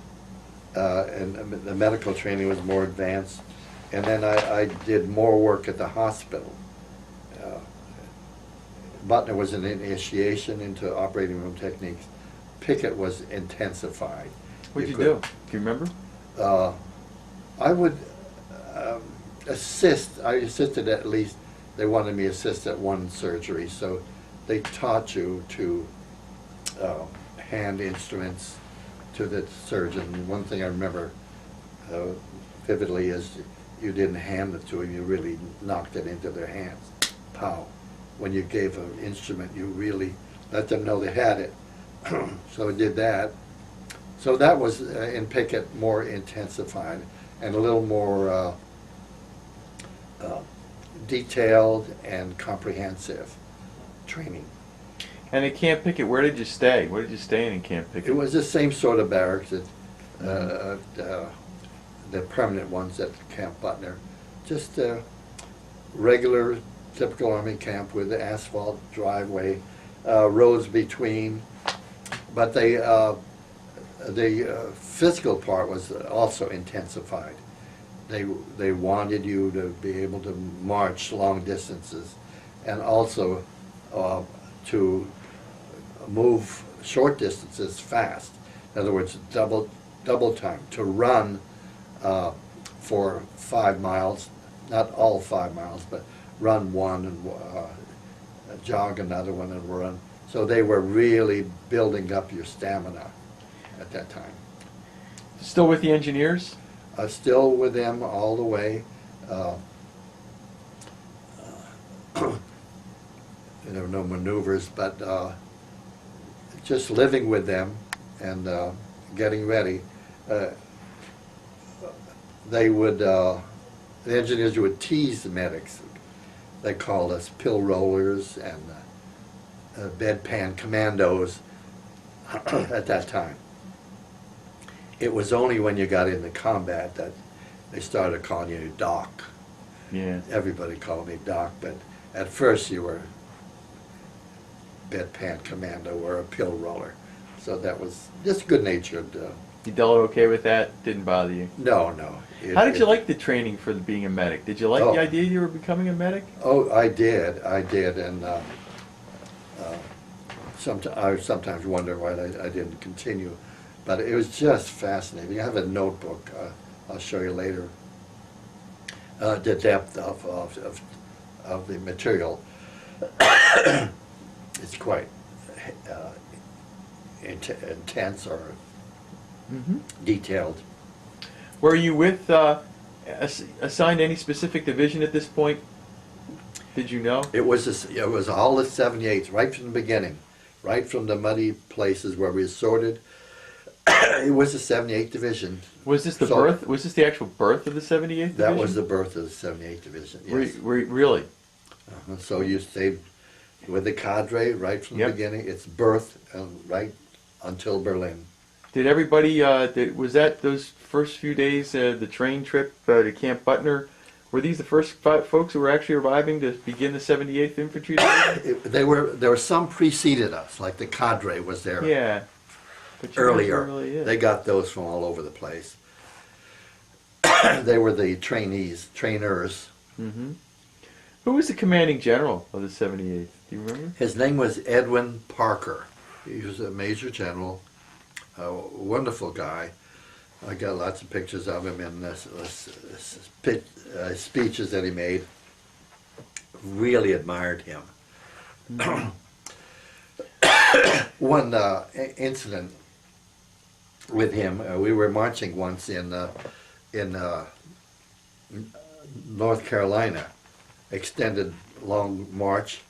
Speaker 2: and the medical training was more advanced. And then I did more work at the hospital. Butner was an initiation into operating room techniques. Pickett was intensified.
Speaker 1: What'd you do? Do you remember?
Speaker 2: I would assist. I assisted at least. They wanted me to assist at one surgery, so they taught you to hand instruments to the surgeon. One thing I remember vividly is you didn't hand it to him, you really knocked it into their hands. Pow. When you gave an instrument, you really let them know they had it. So I did that. So that was in Pickett more intensified and a little more detailed and comprehensive training.
Speaker 1: And at Camp Pickett, where did you stay? Where did you stay in Camp Pickett?
Speaker 2: It was the same sort of barracks that the permanent ones at Camp Butner. Just regular, typical Army camp with the asphalt driveway, roads between. But the physical part was also intensified. They wanted you to be able to march long distances, and also to move short distances fast. In other words, double time, to run for 5 miles, not all 5 miles, but run one and jog another one and run. So they were really building up your stamina at that time.
Speaker 1: Still with the engineers?
Speaker 2: Still with them all the way. There were no maneuvers, but just living with them and getting ready. They would, the engineers would tease the medics. They called us pill rollers and bedpan commandos at that time. It was only when you got into combat that they started calling you Doc.
Speaker 1: Yeah.
Speaker 2: Everybody called me Doc, but at first you were bedpan commando or a pill roller. So that was just good-natured.
Speaker 1: You dealt okay with that? Didn't bother you?
Speaker 2: No.
Speaker 1: How did you like the training for being a medic? Did you like the idea you were becoming a medic?
Speaker 2: Oh, I did, and I sometimes wonder why I didn't continue, but it was just fascinating. I have a notebook. I'll show you later. The depth of the material. It's quite intense or detailed.
Speaker 1: Were you with assigned any specific division at this point? Did you know?
Speaker 2: It was all the 78s right from the beginning, right from the muddy places where we sorted. It was the 78th Division.
Speaker 1: Was this the birth? Was this the actual birth of the 78th Division?
Speaker 2: That was the birth of the 78th Division. Yes.
Speaker 1: Really?
Speaker 2: So you stayed with the cadre right from the beginning. Its birth right until Berlin.
Speaker 1: Did everybody? Was that those first few days the train trip to Camp Butner? Were these the first folks who were actually arriving to begin the 78th Infantry Division?
Speaker 2: There were some preceded us, like the cadre was there.
Speaker 1: Yeah. But
Speaker 2: Earlier.
Speaker 1: Really
Speaker 2: they got those from all over the place. They were the trainers.
Speaker 1: Who was the commanding general of the 78th? Do you remember?
Speaker 2: His name was Edwin Parker. He was a major general, a wonderful guy. I got lots of pictures of him in speeches that he made. Really admired him. One incident with him, we were marching once in North Carolina, extended long march,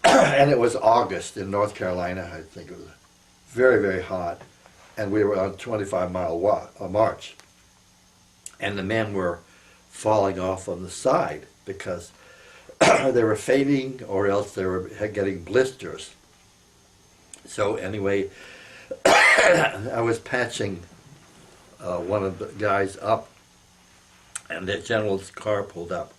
Speaker 2: and it was August in North Carolina. I think it was very, very hot, and we were on a 25-mile march, and the men were falling off on the side because they were fainting or else they were getting blisters. So anyway, I was patching one of the guys up, and the general's car pulled up.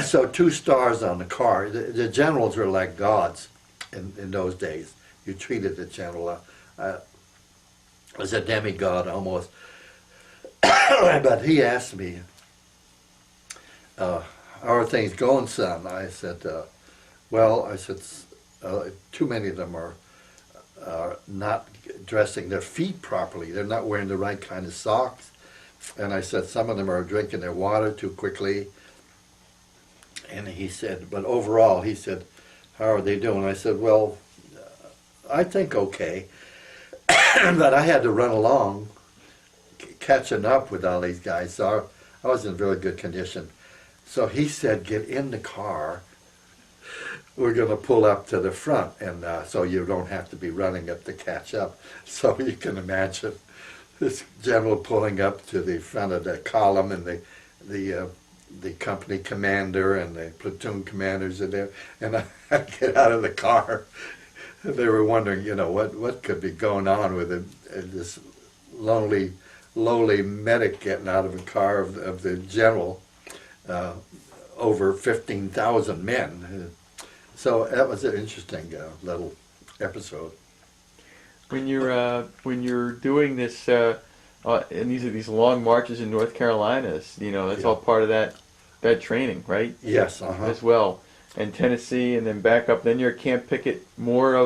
Speaker 2: So 2 stars on the car. The generals were like gods in those days. You treated the general as a demigod almost. But he asked me, how are things going, son? I said, well, I said, too many of them are not dressing their feet properly. They're not wearing the right kind of socks. And I said, some of them are drinking their water too quickly. And he said, but overall, he said, how are they doing? I said, well, I think okay. But I had to run along, catching up with all these guys. So I was in very good condition. So he said, get in the car. We're going to pull up to the front, and so you don't have to be running up to catch up. So you can imagine this general pulling up to the front of the column, and the company commander and the platoon commanders are there, and I get out of the car. They were wondering, what could be going on with this lowly medic getting out of a car of the general, over 15,000 men. So that was an interesting little episode.
Speaker 1: When you're doing this, and these long marches in North Carolina, that's all part of that training, right?
Speaker 2: Yes,
Speaker 1: as well. And Tennessee, and then back up. Then you're at Camp Pickett. More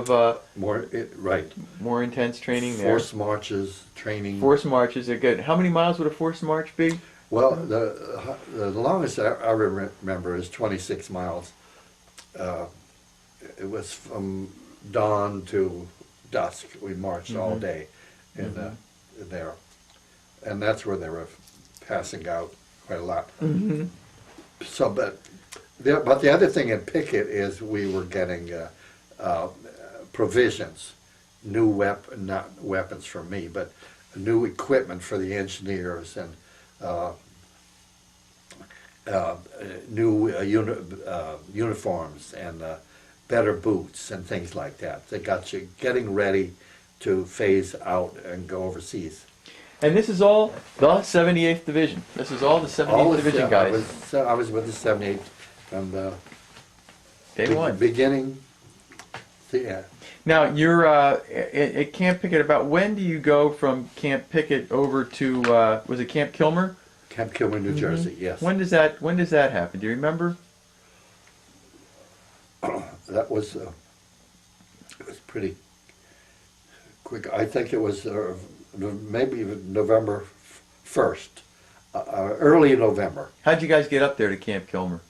Speaker 1: intense training there.
Speaker 2: Force marches, training.
Speaker 1: Force marches are good. How many miles would a force march be?
Speaker 2: Well, the longest I remember is 26 miles. It was from dawn to dusk. We marched all day in there, and that's where they were passing out quite a lot. So, but the other thing in Pickett is we were getting provisions, not weapons for me, but new equipment for the engineers, and new uniforms and better boots and things like that. They got you getting ready to phase out and go overseas.
Speaker 1: And this is all the 78th Division. This is all the 78th Division guys.
Speaker 2: I was with the 78th from
Speaker 1: Day one.
Speaker 2: Beginning. Yeah.
Speaker 1: Now you're at Camp Pickett. About when do you go from Camp Pickett over to was it Camp Kilmer?
Speaker 2: Camp Kilmer, New Jersey. Yes.
Speaker 1: When does that happen? Do you remember?
Speaker 2: That was pretty quick. I think it was maybe November 1st, early November.
Speaker 1: How'd you guys get up there to Camp Kilmer?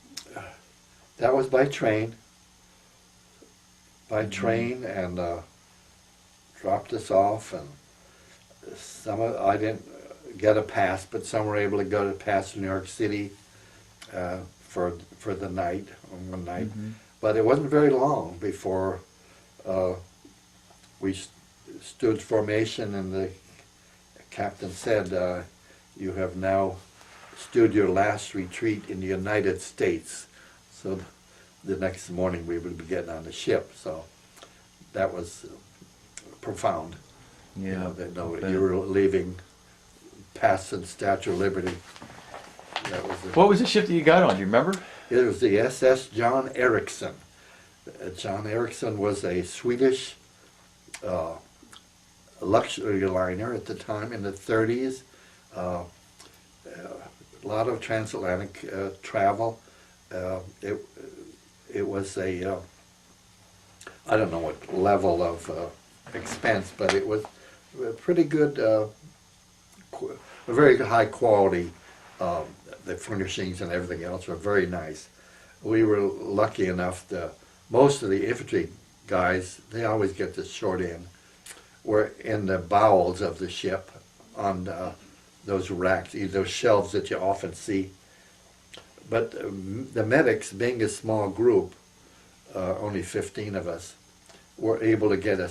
Speaker 2: That was by train. And dropped us off, and I didn't get a pass, but some were able to go to pass New York City for the night, one night. But it wasn't very long before we stood formation, and the captain said, you have now stood your last retreat in the United States. So the next morning we would be getting on the ship. So that was profound.
Speaker 1: Yeah.
Speaker 2: You were leaving past the Statue of Liberty.
Speaker 1: What was the ship that you got on? Do you remember?
Speaker 2: It was the SS John Ericsson. John Ericsson was a Swedish luxury liner at the time in the 30s. transatlantic travel. It was a I don't know what level of expense, but it was a pretty good, a very high quality. The furnishings and everything else were very nice. We were lucky enough to, most of the infantry guys, they always get the short end, were in the bowels of the ship on those racks, those shelves that you often see. But the medics, being a small group, only 15 of us, were able to get a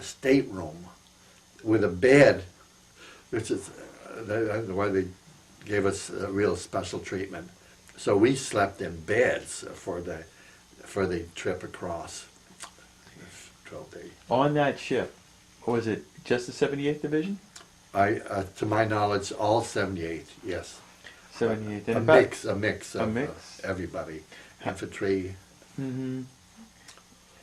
Speaker 2: stateroom with a bed, which is why they gave us a real special treatment. So we slept in beds for the trip across. 12 days.
Speaker 1: On that ship, was it just the 78th Division?
Speaker 2: To my knowledge, all 78, yes.
Speaker 1: 78th.
Speaker 2: A mix of everybody. Infantry.
Speaker 1: Mm-hmm.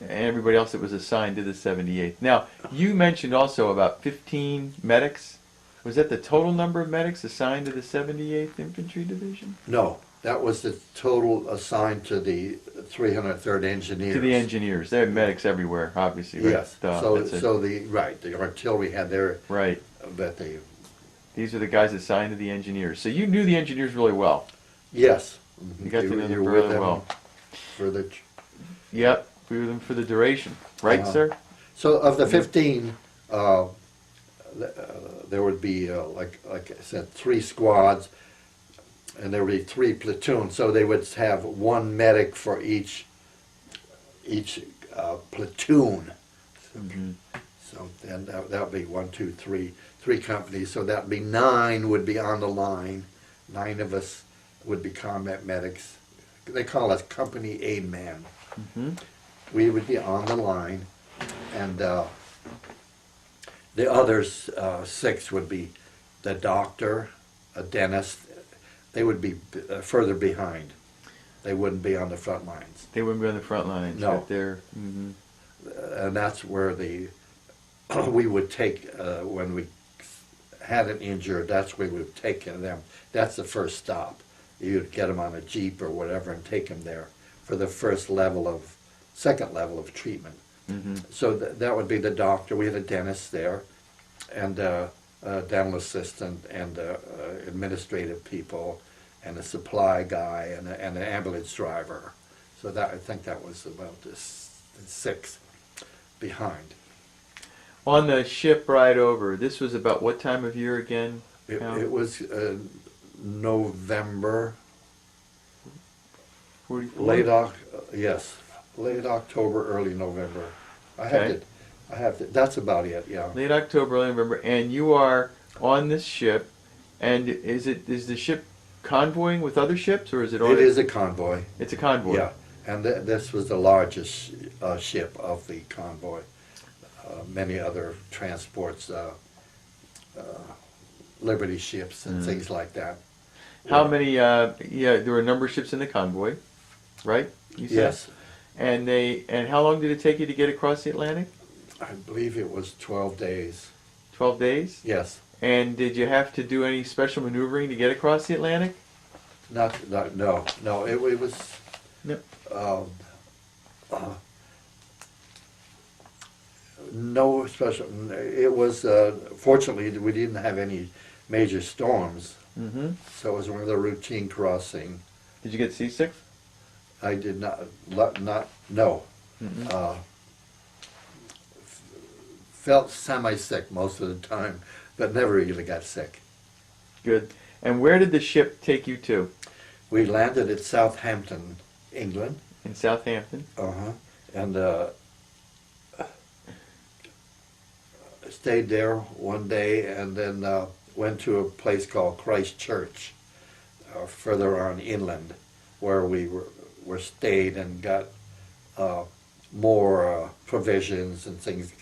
Speaker 1: And everybody else that was assigned to the 78th. Now, you mentioned also about 15 medics. Was that the total number of medics assigned to the 78th Infantry Division?
Speaker 2: No, that was the total assigned to the 303rd Engineers.
Speaker 1: To the engineers. They had medics everywhere, obviously. Right?
Speaker 2: Yes. The artillery had their...
Speaker 1: Right.
Speaker 2: But
Speaker 1: these are the guys assigned to the engineers. So you knew the engineers really well.
Speaker 2: Yes.
Speaker 1: You got to know them really well.
Speaker 2: For the...
Speaker 1: Yep. We were with them for the duration. Right, sir?
Speaker 2: So of the 15, there would be, like I said, 3 squads, and there would be 3 platoons. So they would have 1 medic for each platoon.
Speaker 1: Mm-hmm.
Speaker 2: So then that would be 1, 2, 3 companies. So that would be 9 would be on the line. 9 of us would be combat medics. They call us company aid man.
Speaker 1: Mm-hmm.
Speaker 2: We would be on the line, and the others 6 would be the doctor, a dentist. They would be further behind. They wouldn't be on the front lines.
Speaker 1: They wouldn't be on the front lines.
Speaker 2: No.
Speaker 1: Right there. Mm-hmm.
Speaker 2: And that's where we would take, when we had an injured, that's where we would take them. That's the first stop. You'd get them on a Jeep or whatever and take them there for the second level of treatment.
Speaker 1: Mm-hmm.
Speaker 2: So that would be the doctor. We had a dentist there, and a dental assistant, and administrative people, and a supply guy, and an ambulance driver. So I think that was about 6 behind.
Speaker 1: On the ship ride over, this was about what time of year again?
Speaker 2: It was November,
Speaker 1: 44?
Speaker 2: late October, early November. I have to, that's about it, yeah.
Speaker 1: Late October, early November, and you are on this ship, and is the ship convoying with other ships, or is it?
Speaker 2: It is a convoy.
Speaker 1: It's a convoy.
Speaker 2: Yeah, and this was the largest ship of the convoy. Many other transports, Liberty ships and things like that.
Speaker 1: How many? There were a number of ships in the convoy, right? You said?
Speaker 2: Yes.
Speaker 1: And how long did it take you to get across the Atlantic?
Speaker 2: I believe it was 12 days.
Speaker 1: 12 days?
Speaker 2: Yes.
Speaker 1: And did you have to do any special maneuvering to get across the Atlantic?
Speaker 2: No. It was.
Speaker 1: No.
Speaker 2: No special. It was. Fortunately, we didn't have any major storms, so it was one of the routine crossing.
Speaker 1: Did you get seasick?
Speaker 2: I did not. No. Felt semi-sick most of the time, but never really got sick.
Speaker 1: Good. And where did the ship take you to?
Speaker 2: We landed at Southampton, England.
Speaker 1: In Southampton?
Speaker 2: And stayed there one day, and then went to a place called Christchurch, further on inland, where we were stayed and got more provisions and things,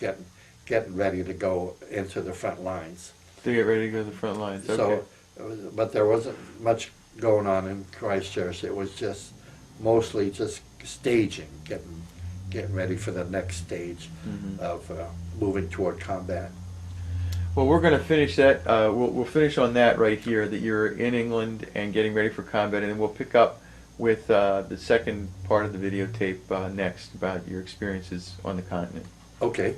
Speaker 2: getting ready to go into the front lines.
Speaker 1: To get ready to go to the front lines. Okay.
Speaker 2: So, but there wasn't much going on in Christchurch. It was just mostly just staging, getting ready for the next stage of moving toward combat.
Speaker 1: Well, we're going to finish that. We'll finish on that right here, that you're in England and getting ready for combat, and then we'll pick up with the second part of the videotape next about your experiences on the continent.
Speaker 2: Okay.